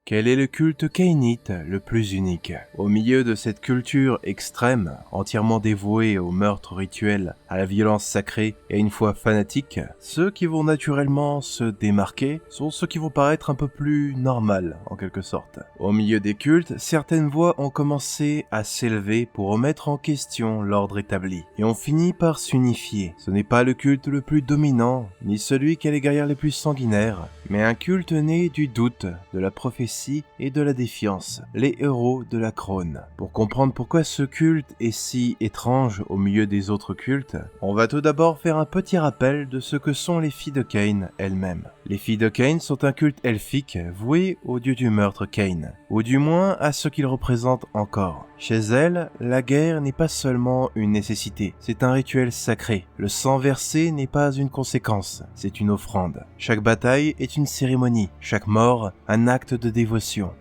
Quel est le culte kainite le plus unique? Au milieu de cette culture extrême, entièrement dévouée au meurtre rituel, à la violence sacrée et à une foi fanatique, ceux qui vont naturellement se démarquer sont ceux qui vont paraître un peu plus normales, en quelque sorte. Au milieu des cultes, certaines voix ont commencé à s'élever pour remettre en question l'ordre établi, et ont fini par s'unifier. Ce n'est pas le culte le plus dominant, ni celui qui a les guerrières les plus sanguinaires, mais un culte né du doute, de la prophétie et de la défiance, les héros de la Crone. Pour comprendre pourquoi ce culte est si étrange au milieu des autres cultes, on va tout d'abord faire un petit rappel de ce que sont les filles de Cain elles-mêmes. Les filles de Cain sont un culte elfique voué au dieu du meurtre Cain, ou du moins à ce qu'il représente encore. Chez elles, la guerre n'est pas seulement une nécessité, c'est un rituel sacré. Le sang versé n'est pas une conséquence, c'est une offrande. Chaque bataille est une cérémonie, chaque mort un acte de dévotion.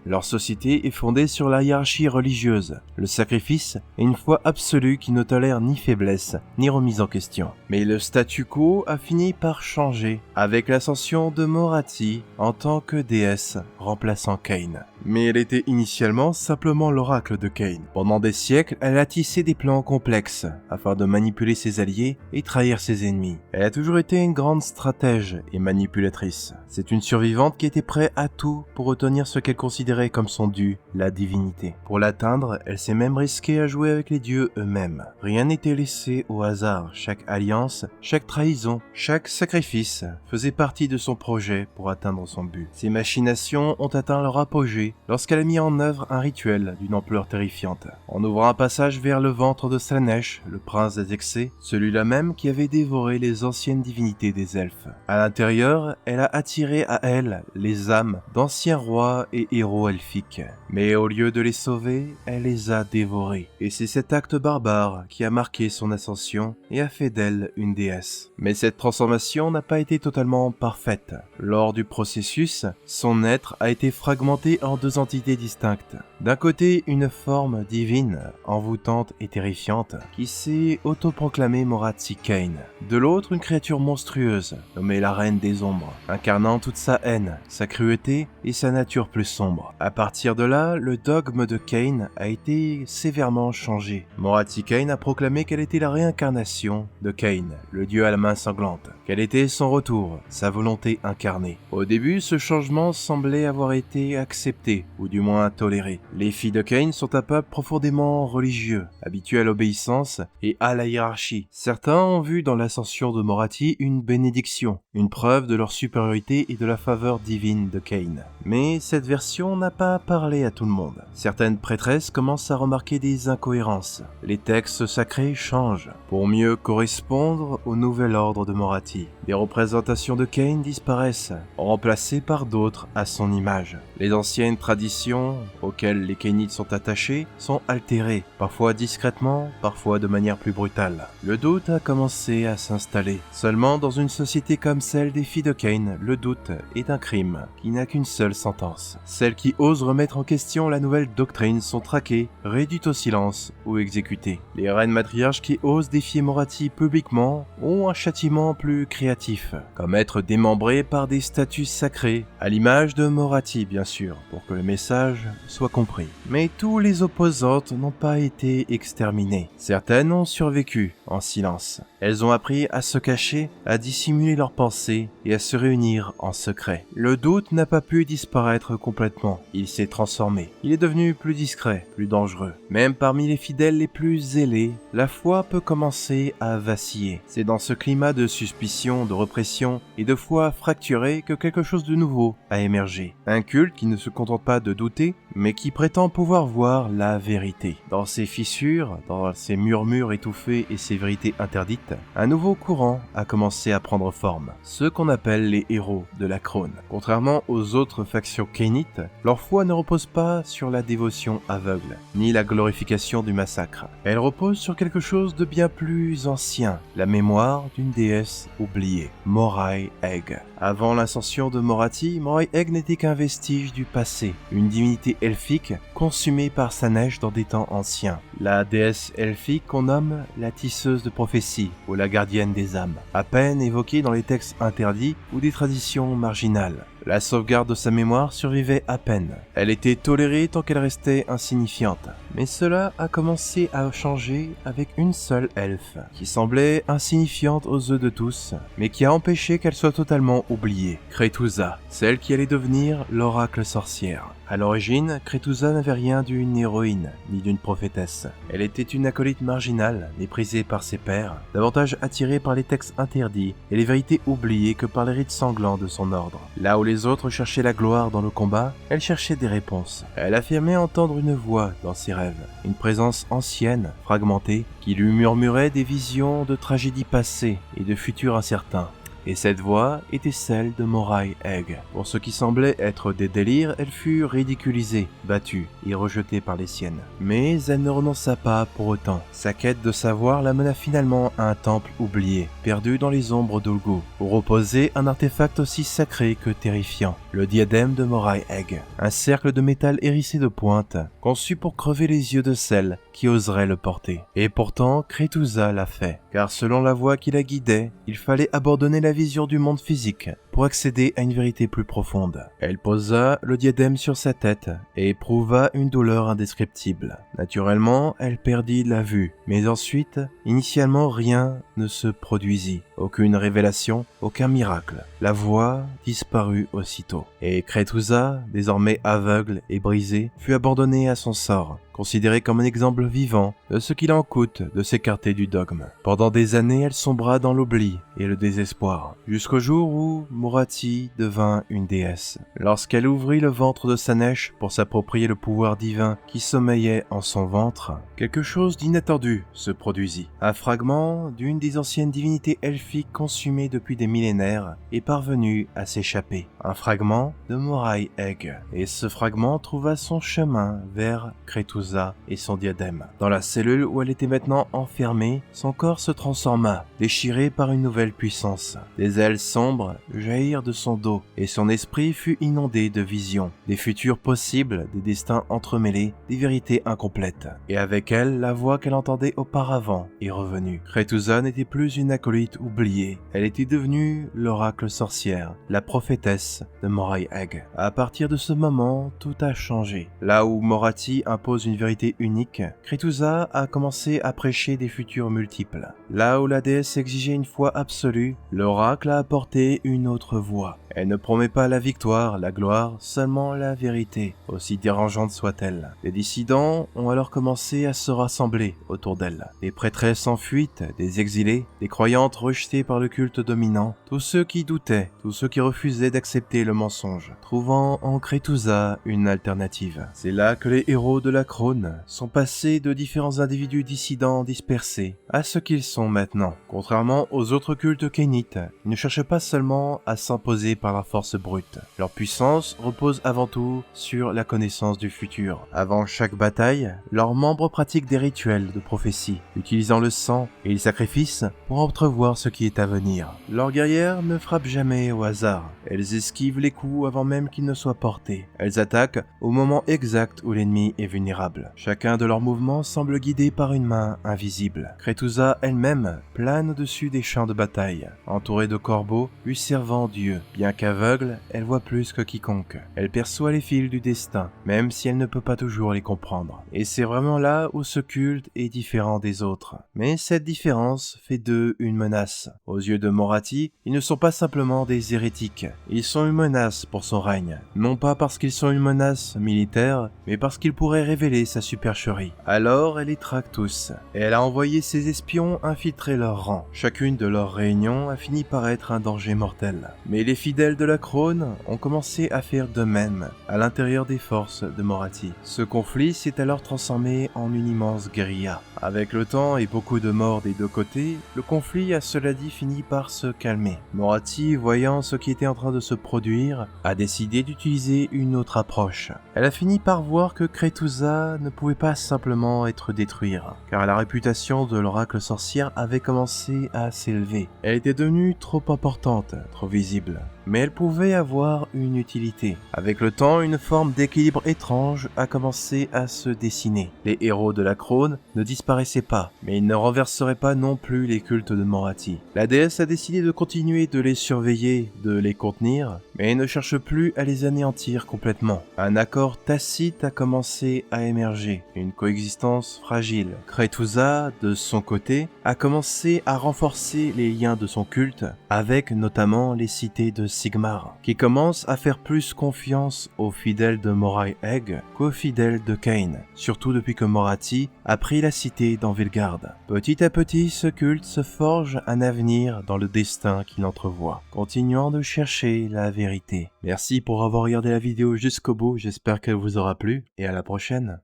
Leur société est fondée sur la hiérarchie religieuse. Le sacrifice est une foi absolue qui ne tolère ni faiblesse, ni remise en question. Mais le statu quo a fini par changer, avec l'ascension de Morathi en tant que déesse remplaçant Cain. Mais elle était initialement simplement l'oracle de Cain. Pendant des siècles, elle a tissé des plans complexes afin de manipuler ses alliés et trahir ses ennemis. Elle a toujours été une grande stratège et manipulatrice. C'est une survivante qui était prête à tout pour retenir ce qu'elle considérait comme son dû, la divinité. Pour l'atteindre, elle s'est même risquée à jouer avec les dieux eux-mêmes. Rien n'était laissé au hasard. Chaque alliance, chaque trahison, chaque sacrifice faisait partie de son projet pour atteindre son but. Ses machinations ont atteint leur apogée lorsqu'elle a mis en œuvre un rituel d'une ampleur terrifiante, en ouvrant un passage vers le ventre de Slaanesh, le prince des excès, celui-là même qui avait dévoré les anciennes divinités des elfes. À l'intérieur, elle a attiré à elle les âmes d'anciens rois et héros elfiques, mais au lieu de les sauver, elle les a dévorés. Et c'est cet acte barbare qui a marqué son ascension et a fait d'elle une déesse. Mais cette transformation n'a pas été totalement parfaite. Lors du processus, son être a été fragmenté en deux entités distinctes. D'un côté, une forme divine, envoûtante et terrifiante, qui s'est autoproclamée Morathi Cain. De l'autre, une créature monstrueuse, nommée la Reine des Ombres, incarnant toute sa haine, sa cruauté et sa nature plus sombre. À partir de là, le dogme de Cain a été sévèrement changé. Morathi Cain a proclamé qu'elle était la réincarnation de Cain, le dieu à la main sanglante, qu'elle était son retour, sa volonté incarnée. Au début, ce changement semblait avoir été accepté, ou du moins toléré. Les filles de Cain sont un peuple profondément religieux, habitué à l'obéissance et à la hiérarchie. Certains ont vu dans l'ascension de Morathi une bénédiction, une preuve de leur supériorité et de la faveur divine de Cain. Mais cette version n'a pas parlé à tout le monde. Certaines prêtresses commencent à remarquer des incohérences. Les textes sacrés changent pour mieux correspondre au nouvel ordre de Morathi. Des représentations de Cain disparaissent, remplacées par d'autres à son image. Les anciennes traditions auxquelles les Cainites sont attachés sont altérées, parfois discrètement, parfois de manière plus brutale. Le doute a commencé à s'installer. Seulement dans une société comme celle des filles de Cain, le doute est un crime qui n'a qu'une seule sentence. Celles qui osent remettre en question la nouvelle doctrine sont traquées, réduites au silence ou exécutées. Les reines matriarches qui osent défier Morathi publiquement ont un châtiment plus créatif, comme être démembrées par des statues sacrées, à l'image de Morathi bien sûr, pour que le message soit compris. Mais tous les opposantes n'ont pas été exterminées. Certaines ont survécu en silence. Elles ont appris à se cacher, à dissimuler leurs pensées et à se réunir en secret. Le doute n'a pas pu disparaître complètement. Il s'est transformé. Il est devenu plus discret, plus dangereux. Même parmi les fidèles les plus zélés, la foi peut commencer à vaciller. C'est dans ce climat de suspicion, de répression et de foi fracturée que quelque chose de nouveau a émergé. Un culte qui ne se contente pas de douter, mais qui prétend pouvoir voir la vérité. Dans ces fissures, dans ces murmures étouffés et ces vérités interdites, un nouveau courant a commencé à prendre forme, ceux qu'on appelle les héros de la Crone. Contrairement aux autres factions cainites, leur foi ne repose pas sur la dévotion aveugle, ni la glorification du massacre. Elle repose sur quelque chose de bien plus ancien, la mémoire d'une déesse oubliée, Morai Egg. Avant l'ascension de Morathi, Morai Egg n'était qu'un vestige du passé, une divinité elfique consumée par Slaanesh dans des temps anciens. La déesse elfique qu'on nomme la tisseuse de prophéties ou la gardienne des âmes, à peine évoquée dans les textes interdits ou des traditions marginales. La sauvegarde de sa mémoire survivait à peine. Elle était tolérée tant qu'elle restait insignifiante. Mais cela a commencé à changer avec une seule elfe, qui semblait insignifiante aux yeux de tous, mais qui a empêché qu'elle soit totalement oubliée. Kretusa, celle qui allait devenir l'oracle sorcière. À l'origine, Kretusa n'avait rien d'une héroïne, ni d'une prophétesse. Elle était une acolyte marginale, méprisée par ses pairs, davantage attirée par les textes interdits et les vérités oubliées que par les rites sanglants de son ordre. Là où les autres cherchaient la gloire dans le combat, elle cherchait des réponses. Elle affirmait entendre une voix dans ses rêves, une présence ancienne, fragmentée, qui lui murmurait des visions de tragédies passées et de futurs incertains. Et cette voix était celle de Moray Egg. Pour ce qui semblait être des délires, elle fut ridiculisée, battue et rejetée par les siennes. Mais elle ne renonça pas pour autant. Sa quête de savoir la mena finalement à un temple oublié, perdu dans les ombres d'Ulgu, où reposait un artefact aussi sacré que terrifiant, le diadème de Moray Egg. Un cercle de métal hérissé de pointes, conçu pour crever les yeux de celle qui oserait le porter. Et pourtant, Kretusa l'a fait, car selon la voie qui la guidait, il fallait abandonner la vision du monde physique pour accéder à une vérité plus profonde. Elle posa le diadème sur sa tête et éprouva une douleur indescriptible. Naturellement, elle perdit la vue, mais ensuite, initialement rien ne se produisit. Aucune révélation, aucun miracle. La voix disparut aussitôt. Et Kretusa, désormais aveugle et brisée, fut abandonnée à son sort, considérée comme un exemple vivant de ce qu'il en coûte de s'écarter du dogme. Pendant des années, elle sombra dans l'oubli et le désespoir, jusqu'au jour où Morathi devint une déesse. Lorsqu'elle ouvrit le ventre de sa neige pour s'approprier le pouvoir divin qui sommeillait en son ventre, quelque chose d'inattendu se produisit. Un fragment d'une des anciennes divinités elfiques consumées depuis des millénaires est parvenu à s'échapper. Un fragment de Moray Egg. Et ce fragment trouva son chemin vers Kretusa et son diadème. Dans la cellule où elle était maintenant enfermée, son corps se transforma, déchiré par une nouvelle puissance. Des ailes sombres jaillirent de son dos, et son esprit fut inondé de visions, des futurs possibles, des destins entremêlés, des vérités incomplètes. Et avec elle, la voix qu'elle entendait auparavant est revenue. Kretusa n'était plus une acolyte oubliée, elle était devenue l'oracle sorcière, la prophétesse de Moray Egg. À partir de ce moment, tout a changé. Là où Morathi impose une vérité unique, Kretusa a commencé à prêcher des futurs multiples. Là où la déesse exigeait une foi absolue, l'oracle a apporté une autre voie. Elle ne promet pas la victoire, la gloire, seulement la vérité, aussi dérangeante soit-elle. Les dissidents ont alors commencé à se rassembler autour d'elle. Des prêtresses en fuite, des exilés, des croyantes rejetées par le culte dominant, tous ceux qui doutaient, tous ceux qui refusaient d'accepter le mensonge, trouvant en Kretusa une alternative. C'est là que les héros de la Crone sont passés de différents individus dissidents dispersés à ce qu'ils sont maintenant. Contrairement aux autres cultes kénites, ils ne cherchent pas seulement à s'imposer par la force brute. Leur puissance repose avant tout sur la connaissance du futur. Avant chaque bataille, leurs membres pratiquent des rituels de prophétie, utilisant le sang et les sacrifices pour entrevoir ce qui est à venir. Leurs guerrières ne frappent jamais au hasard. Elles esquivent les coups avant même qu'ils ne soient portés. Elles attaquent au moment exact où l'ennemi est vulnérable. Chacun de leurs mouvements semble guidé par une main invisible. Kretusa elle-même plane au-dessus des champs de bataille, entourée de corbeaux lui servant Dieu. Bien qu'aveugle, elle voit plus que quiconque. Elle perçoit les fils du destin, même si elle ne peut pas toujours les comprendre. Et c'est vraiment là où ce culte est différent des autres. Mais cette différence fait d'eux une menace. Aux yeux de Morathi, ils ne sont pas simplement des hérétiques. Ils sont une menace pour son règne. Non pas parce qu'ils sont une menace militaire, mais parce qu'ils pourraient révéler sa supercherie. Alors elle les traque tous. Et elle a envoyé ses espions infiltrer leurs rangs. Chacune de leurs réunions a fini par être un danger mortel. Mais les fidèles de la Crone ont commencé à faire de même à l'intérieur des forces de Morathi. Ce conflit s'est alors transformé en une immense guérilla. Avec le temps et beaucoup de morts des deux côtés, le conflit a cela dit fini par se calmer. Morathi, voyant ce qui était en train de se produire, a décidé d'utiliser une autre approche. Elle a fini par voir que Kretusa ne pouvait pas simplement être détruite, car la réputation de l'oracle sorcière avait commencé à s'élever. Elle était devenue trop importante, trop visible. mais elles pouvaient avoir une utilité. Avec le temps, une forme d'équilibre étrange a commencé à se dessiner. Les héros de la Crone ne disparaissaient pas, mais ils ne renverseraient pas non plus les cultes de Morathi. La déesse a décidé de continuer de les surveiller, de les contenir, mais ne cherche plus à les anéantir complètement. Un accord tacite a commencé à émerger, une coexistence fragile. Kretusa, de son côté, a commencé à renforcer les liens de son culte, avec notamment les cités de Sigmar, qui commencent à faire plus confiance aux fidèles de Moray Egg qu'aux fidèles de Kain, surtout depuis que Morathi a pris la cité d'Anvilgard. Petit à petit, ce culte se forge un avenir dans le destin qu'il entrevoit, continuant de chercher la vérité. Merci pour avoir regardé la vidéo jusqu'au bout, j'espère qu'elle vous aura plu, et à la prochaine.